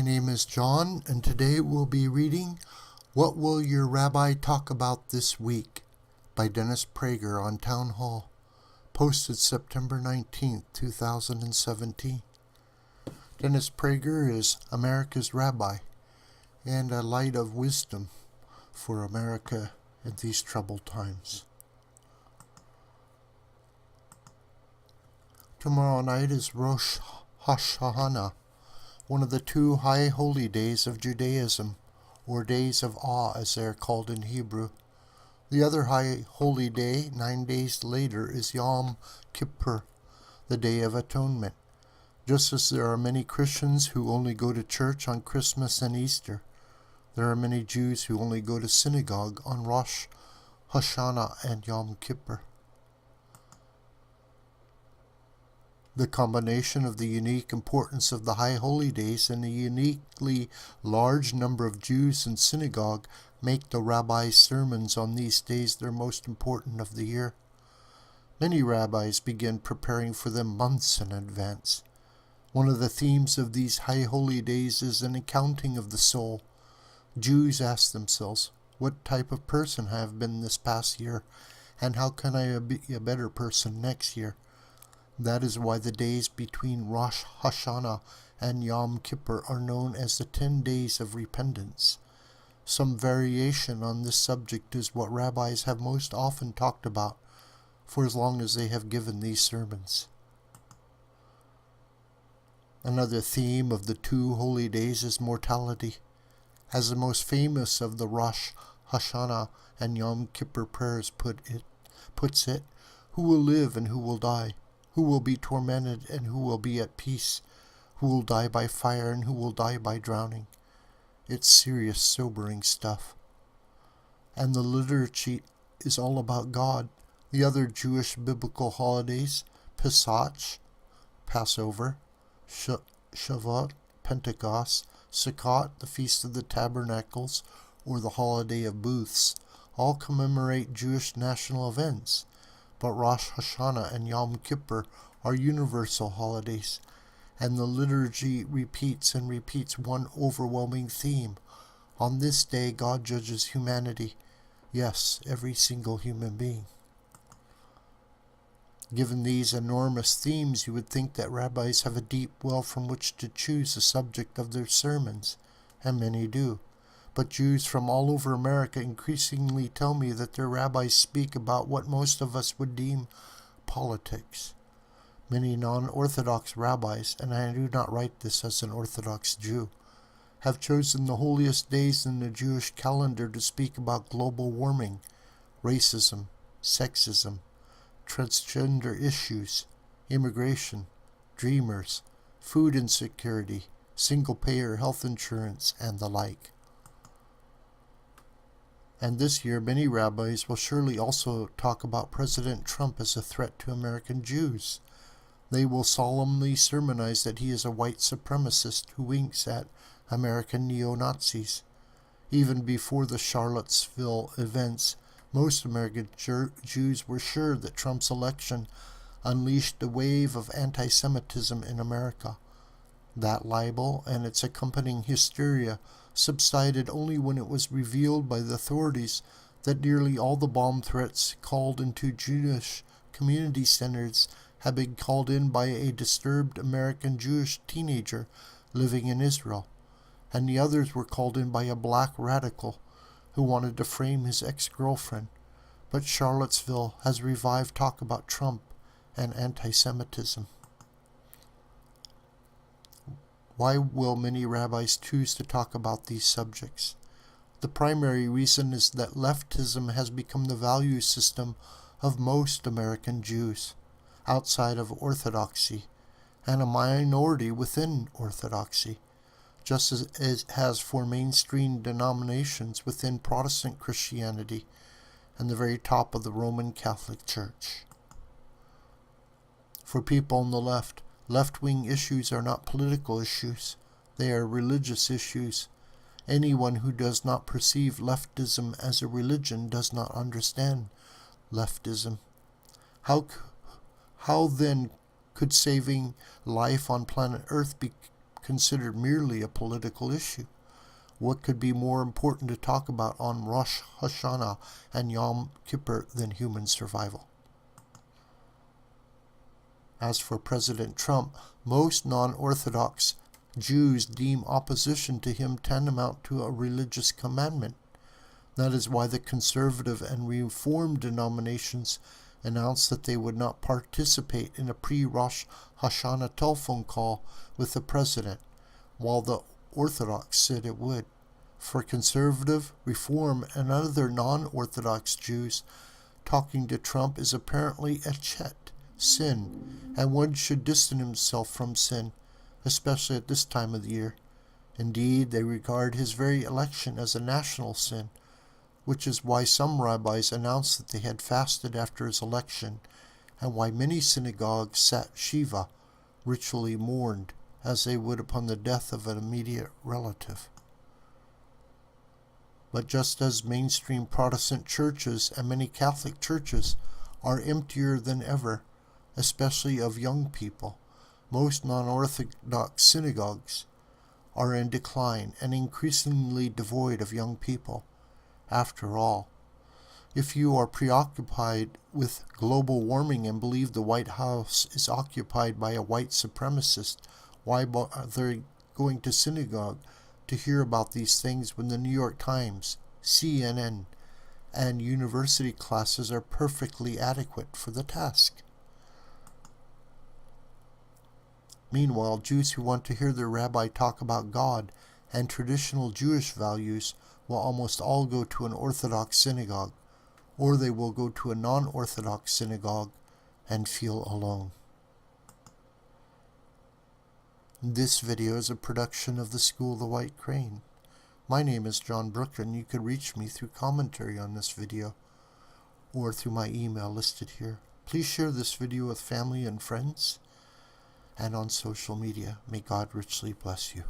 My name is John, and today we'll be reading What Will Your Rabbi Talk About This Week by Dennis Prager on Townhall, posted September 19th, 2017. Dennis Prager is America's rabbi and a light of wisdom for America in these troubled times. Tomorrow night is Rosh Hashana, one of the two high holy days of Judaism, or days of awe as they are called in Hebrew. The other high holy day, 9 days later, is Yom Kippur, the Day of Atonement. Just as there are many Christians who only go to church on Christmas and Easter, there are many Jews who only go to synagogue on Rosh Hashana and Yom Kippur. The combination of the unique importance of the high holy days and the uniquely large number of Jews in synagogue make the rabbi's sermons on these days their most important of the year. Many rabbis begin preparing for them months in advance. One of the themes of these high holy days is an accounting of the soul. Jews ask themselves, what type of person have I been this past year, and how can I be a better person next year? That is why the days between Rosh Hashana and Yom Kippur are known as the 10 days of repentance. Some variation on this subject is what rabbis have most often talked about for as long as they have given these sermons. Another theme of the two holy days is mortality. As the most famous of the Rosh Hashana and Yom Kippur prayers puts it, who will live and who will die? Who will be tormented and who will be at peace? Who will die by fire and who will die by drowning? It's serious, sobering stuff. And the liturgy is all about God. The other Jewish biblical holidays, Pesach, Passover, Shavuot, Pentecost, Sukkot, the Feast of the Tabernacles, or the Holiday of Booths, all commemorate Jewish national events. But Rosh Hashana and Yom Kippur are universal holidays, and the liturgy repeats and repeats one overwhelming theme. On this day, God judges humanity. Yes, every single human being. Given these enormous themes, you would think that rabbis have a deep well from which to choose the subject of their sermons, and many do. But Jews from all over America increasingly tell me that their rabbis speak about what most of us would deem politics. Many non-Orthodox rabbis, and I do not write this as an Orthodox Jew, have chosen the holiest days in the Jewish calendar to speak about global warming, racism, sexism, transgender issues, immigration, dreamers, food insecurity, single-payer health insurance, and the like. And this year, many rabbis will surely also talk about President Trump as a threat to American Jews. They will solemnly sermonize that he is a white supremacist who winks at American neo-Nazis. Even before the Charlottesville events, most American Jews were sure that Trump's election unleashed a wave of anti-Semitism in America. That libel and its accompanying hysteria subsided only when it was revealed by the authorities that nearly all the bomb threats called into Jewish community centers had been called in by a disturbed American Jewish teenager living in Israel, and the others were called in by a black radical who wanted to frame his ex-girlfriend. But Charlottesville has revived talk about Trump and anti-Semitism. Why will many rabbis choose to talk about these subjects? The primary reason is that leftism has become the value system of most American Jews, outside of Orthodoxy, and a minority within Orthodoxy, just as it has for mainstream denominations within Protestant Christianity and the very top of the Roman Catholic Church. For people on the left-wing issues are not political issues, they are religious issues. Anyone who does not perceive leftism as a religion does not understand leftism. How then could saving life on planet Earth be considered merely a political issue. What could be more important to talk about on Rosh Hashana and Yom Kippur than human survival? As for President Trump, most non-Orthodox Jews deem opposition to him tantamount to a religious commandment. That is why the conservative and reform denominations announced that they would not participate in a pre-Rosh Hashana telephone call with the president, while the Orthodox said it would. For conservative, reform, and other non-Orthodox Jews, talking to Trump is apparently a chet, sin, and one should distance himself from sin, especially at this time of the year. Indeed, they regard his very election as a national sin, which is why some rabbis announced that they had fasted after his election, and why many synagogues sat Shiva, ritually mourned, as they would upon the death of an immediate relative. But just as mainstream Protestant churches and many Catholic churches are emptier than ever, especially of young people, most non-Orthodox synagogues are in decline and increasingly devoid of young people. After all, if you are preoccupied with global warming and believe the White House is occupied by a white supremacist, why bother going to synagogue to hear about these things when the New York Times, CNN, and university classes are perfectly adequate for the task? Meanwhile, Jews who want to hear their rabbi talk about God and traditional Jewish values will almost all go to an Orthodox synagogue, or they will go to a non-Orthodox synagogue and feel alone. This video is a production of the School of the White Crane. My name is John Brooker, and you can reach me through commentary on this video or through my email listed here. Please share this video with family and friends and on social media. May God richly bless you.